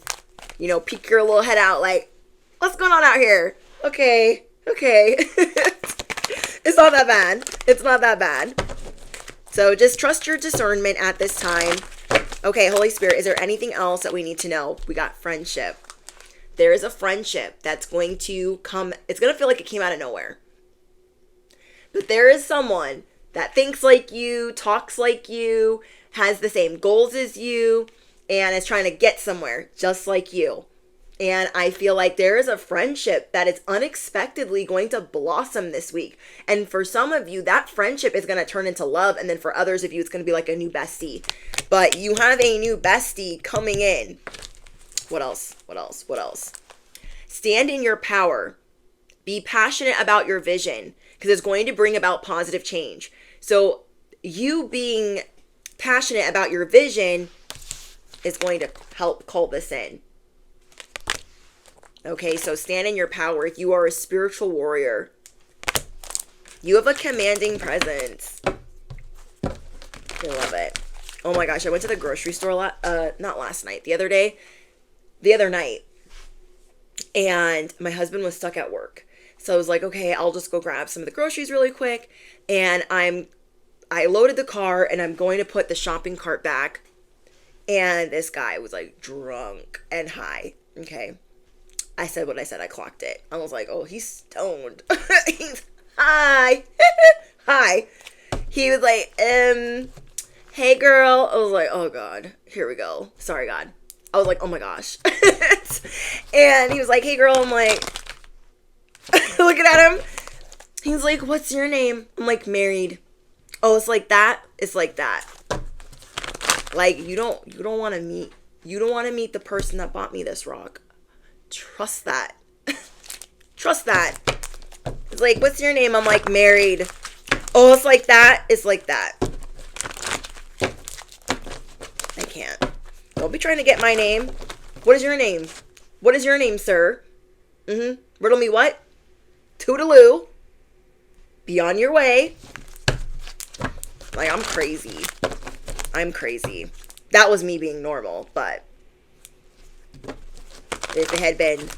Speaker 1: peek your little head out like, what's going on out here? Okay. It's not that bad. So just trust your discernment at this time. Okay, Holy Spirit, is there anything else that we need to know? We got friendship. There is a friendship that's going to come. It's going to feel like it came out of nowhere. But there is someone that thinks like you, talks like you, has the same goals as you, and is trying to get somewhere just like you. And I feel like there is a friendship that is unexpectedly going to blossom this week. And for some of you, that friendship is going to turn into love. And then for others of you, it's going to be like a new bestie. But you have a new bestie coming in. What else? Stand in your power. Be passionate about your vision, because it's going to bring about positive change. So you being passionate about your vision is going to help call this in. Okay, so stand in your power. You are a spiritual warrior. You have a commanding presence. I love it. Oh my gosh, I went to the grocery store not last night, the other night. And my husband was stuck at work. So I was like, okay, I'll just go grab some of the groceries really quick. And I loaded the car and I'm going to put the shopping cart back. And this guy was like drunk and high. Okay. I said what I said. I clocked it. I was like, oh, he's stoned. He's high. Hi. He was like, hey girl. I was like, oh God, here we go. Sorry, God. I was like, oh my gosh. And he was like, hey girl. I'm like, looking at him. He's like, what's your name? I'm like, Married. Oh, it's like that? It's like that. Like, you don't want to meet the person that bought me this rock. Trust that. Trust that. It's like, what's your name? I'm like, Married. Oh, it's like that? It's like that. I can't. Don't be trying to get my name. What is your name? What is your name, sir? Riddle me what? Toodaloo. Be on your way. Like, I'm crazy. I'm crazy. That was me being normal, but if it had been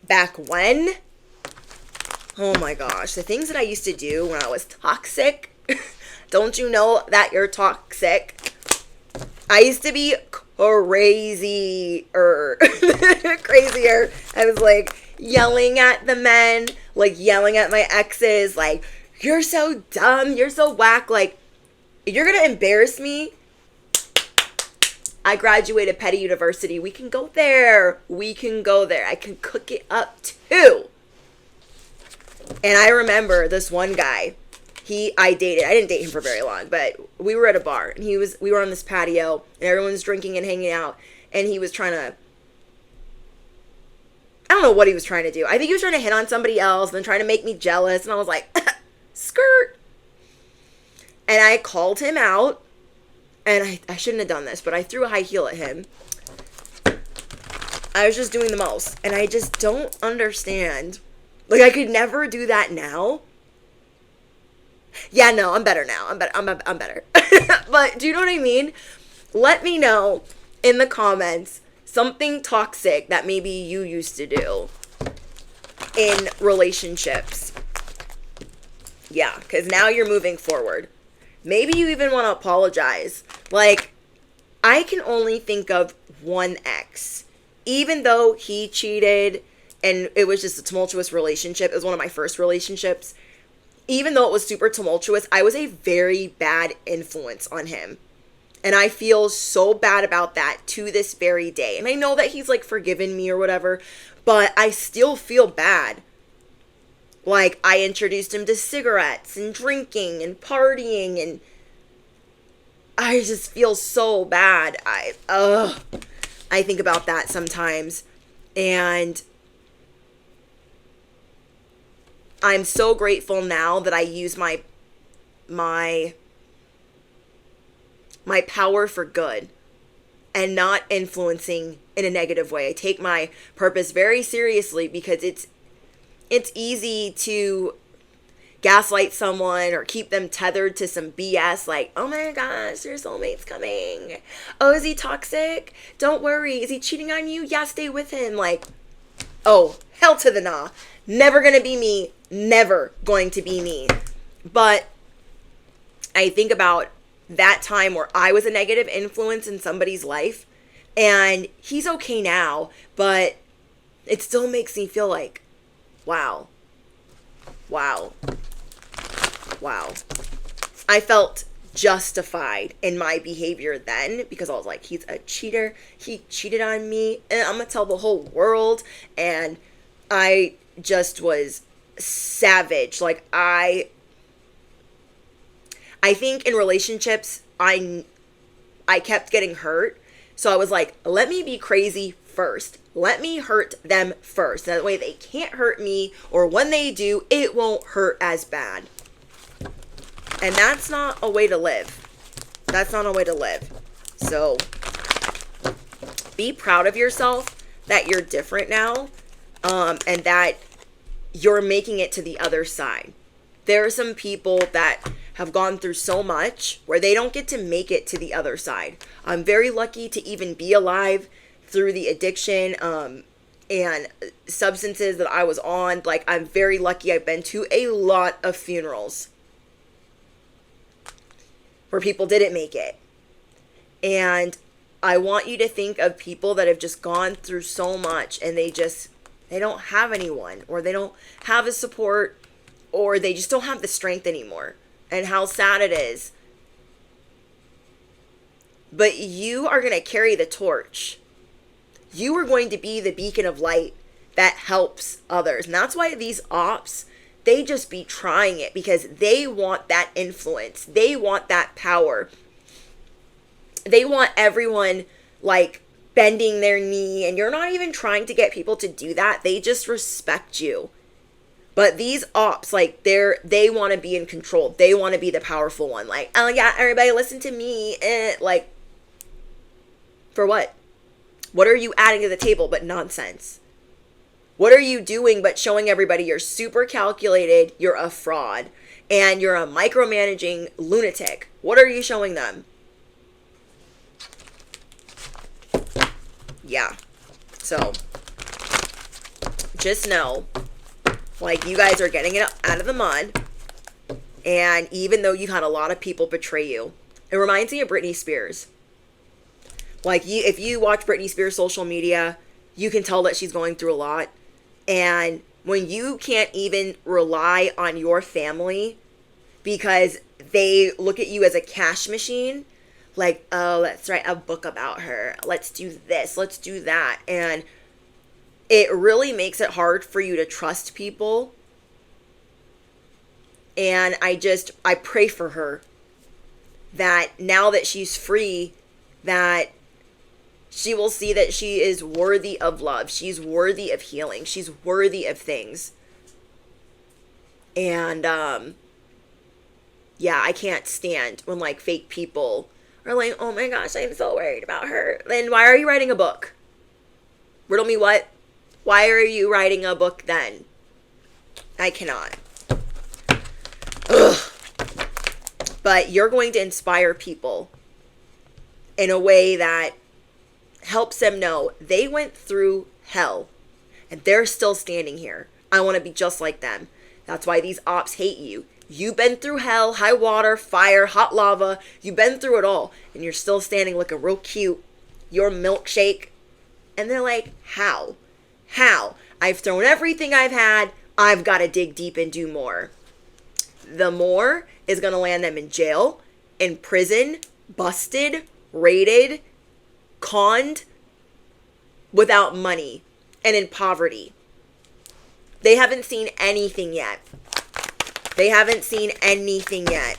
Speaker 1: back when, oh my gosh, the things that I used to do when I was toxic, don't you know that you're toxic? I used to be crazier. Crazier. I was like yelling at the men, like yelling at my exes, like, you're so dumb, you're so whack, like, you're gonna embarrass me. I graduated Petty University. We can go there. We can go there. I can cook it up too. And I remember this one guy. I didn't date him for very long, but we were at a bar and we were on this patio and everyone's drinking and hanging out, and he was trying to, I don't know what he was trying to do. I think he was trying to hit on somebody else and then trying to make me jealous, and I was like, skirt. And I called him out, and I shouldn't have done this, but I threw a high heel at him. I was just doing the most, and I just don't understand. Like, I could never do that now. Yeah, no, I'm better now. I'm better. But do you know what I mean? Let me know in the comments something toxic that maybe you used to do in relationships. Yeah, because now you're moving forward. Maybe you even want to apologize. Like, I can only think of one ex. Even though he cheated and it was just a tumultuous relationship. It was one of my first relationships. Even though it was super tumultuous, I was a very bad influence on him. And I feel so bad about that to this very day. And I know that he's like forgiven me or whatever, but I still feel bad. Like, I introduced him to cigarettes and drinking and partying, and I just feel so bad. I think about that sometimes, and I'm so grateful now that I use my power for good and not influencing in a negative way. I take my purpose very seriously because it's easy to gaslight someone or keep them tethered to some BS like, oh my gosh, your soulmate's coming. Oh, is he toxic? Don't worry. Is he cheating on you? Yeah, stay with him. Like, oh, hell to the nah. Never gonna be me. Never going to be me. But I think about that time where I was a negative influence in somebody's life, and he's okay now, but it still makes me feel like, wow. I felt justified in my behavior then because I was like, he's a cheater. He cheated on me, and I'm gonna tell the whole world. And I just was savage. Like, I think in relationships, I kept getting hurt. So I was like, let me be crazy first. Let me hurt them first. That way they can't hurt me, or when they do, it won't hurt as bad. And that's not a way to live. That's not a way to live. So be proud of yourself that you're different now, and that you're making it to the other side. There are some people that have gone through so much where they don't get to make it to the other side. I'm very lucky to even be alive through the addiction and substances that I was on. Like, I'm very lucky. I've been to a lot of funerals where people didn't make it. And I want you to think of people that have just gone through so much and they don't have anyone, or they don't have a support, or they just don't have the strength anymore, and how sad it is. But you are going to carry the torch. You are going to be the beacon of light that helps others. And that's why these ops, they just be trying it, because they want that influence. They want that power. They want everyone like bending their knee, and you're not even trying to get people to do that. They just respect you. But these ops, like, they want to be in control. They want to be the powerful one. Like, oh yeah, everybody listen to me. Like, for what? What are you adding to the table but nonsense? What are you doing but showing everybody you're super calculated, you're a fraud, and you're a micromanaging lunatic? What are you showing them? Yeah. So, just know, like, you guys are getting it out of the mud. And even though you've had a lot of people betray you, it reminds me of Britney Spears. Like, if you watch Britney Spears' social media, you can tell that she's going through a lot. And when you can't even rely on your family because they look at you as a cash machine, like, oh, let's write a book about her. Let's do this. Let's do that. And it really makes it hard for you to trust people. And I pray for her that now that she's free, that she will see that she is worthy of love. She's worthy of healing. She's worthy of things. And, yeah, I can't stand when, like, fake people are like, oh my gosh, I'm so worried about her. Then why are you writing a book? Riddle me what? Why are you writing a book then? I cannot. Ugh. But you're going to inspire people in a way that helps them know they went through hell and they're still standing here. I want to be just like them. That's why these ops hate you. You've been through hell, high water, fire, hot lava. You've been through it all. And you're still standing looking real cute. Your milkshake. And they're like, how? How? I've thrown everything I've had. I've got to dig deep and do more. The more is going to land them in jail, in prison, busted, raided, conned, without money, and in poverty. They haven't seen anything yet. They haven't seen anything yet.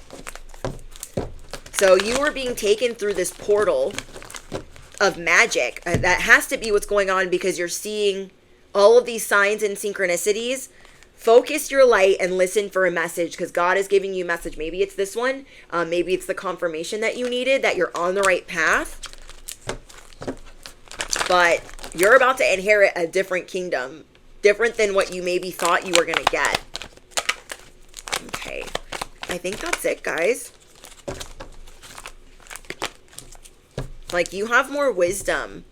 Speaker 1: So you are being taken through this portal of magic. That has to be what's going on, because you're seeing all of these signs and synchronicities. Focus your light and listen for a message, because God is giving you a message. Maybe it's this one. Maybe it's the confirmation that you needed, that you're on the right path. But you're about to inherit a different kingdom. Different than what you maybe thought you were going to get. Okay. I think that's it, guys. Like, you have more wisdom.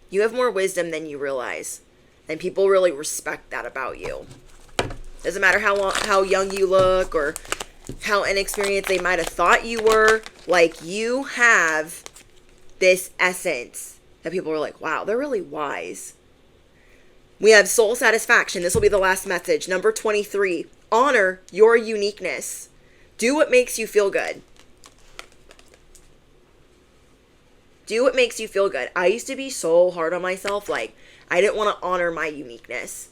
Speaker 1: You have more wisdom than you realize. And people really respect that about you. Doesn't matter how young you look or how inexperienced they might have thought you were. Like, you have this essence that people are like, wow, they're really wise. We have soul satisfaction. This will be the last message. Number 23. Honor your uniqueness. Do what makes you feel good. Do what makes you feel good. I used to be so hard on myself. Like, I didn't want to honor my uniqueness.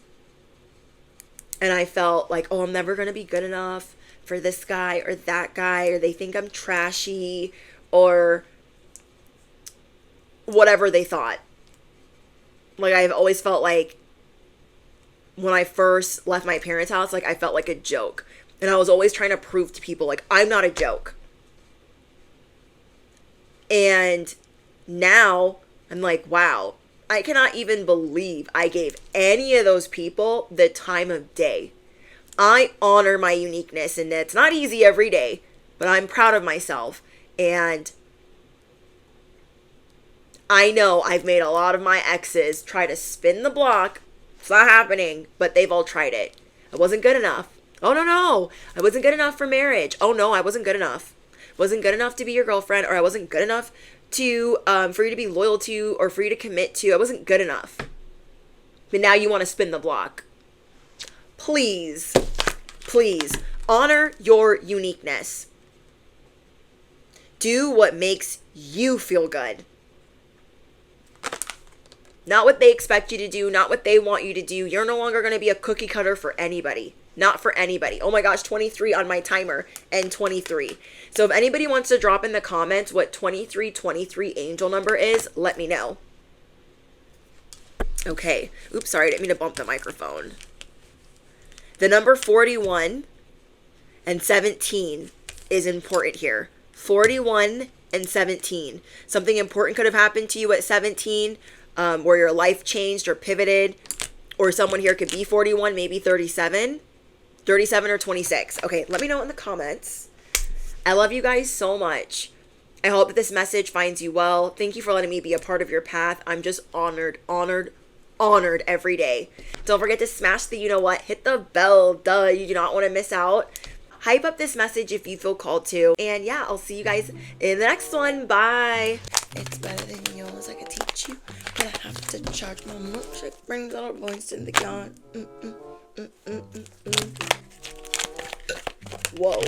Speaker 1: And I felt like, oh, I'm never going to be good enough for this guy or that guy, or they think I'm trashy, or whatever they thought. Like, I've always felt like when I first left my parents' house, like, I felt like a joke. And I was always trying to prove to people, like, I'm not a joke. And now I'm like, wow, I cannot even believe I gave any of those people the time of day. I honor my uniqueness, and it's not easy every day, but I'm proud of myself. And I know I've made a lot of my exes try to spin the block. It's not happening, but they've all tried it. I wasn't good enough. Oh, no. I wasn't good enough for marriage. Oh, no, I wasn't good enough. Wasn't good enough to be your girlfriend, or I wasn't good enough to for you to be loyal to, or for you to commit to. I wasn't good enough. But now you want to spin the block. Please honor your uniqueness. Do what makes you feel good. Not what they expect you to do, not what they want you to do. You're no longer going to be a cookie cutter for anybody. Not for anybody. Oh my gosh, 23 on my timer, and 23. So if anybody wants to drop in the comments what 2323 angel number is, let me know. Okay. Oops, sorry, I didn't mean to bump the microphone. The number 41 and 17 is important here. 41 and 17. Something important could have happened to you at 17, where your life changed or pivoted, or someone here could be 41, maybe 37 or 26. Okay, let me know in the comments. I love you guys so much. I hope that this message finds you well. Thank you for letting me be a part of your path. I'm just honored every day. Don't forget to smash the you know what, hit the bell, duh, you do not want to miss out. Hype up this message if you feel called to. And yeah, I'll see you guys in the next one. Bye. It's better than yours, I can teach you. But I have to charge my milkshake. Brings all our boys in the yard. Whoa.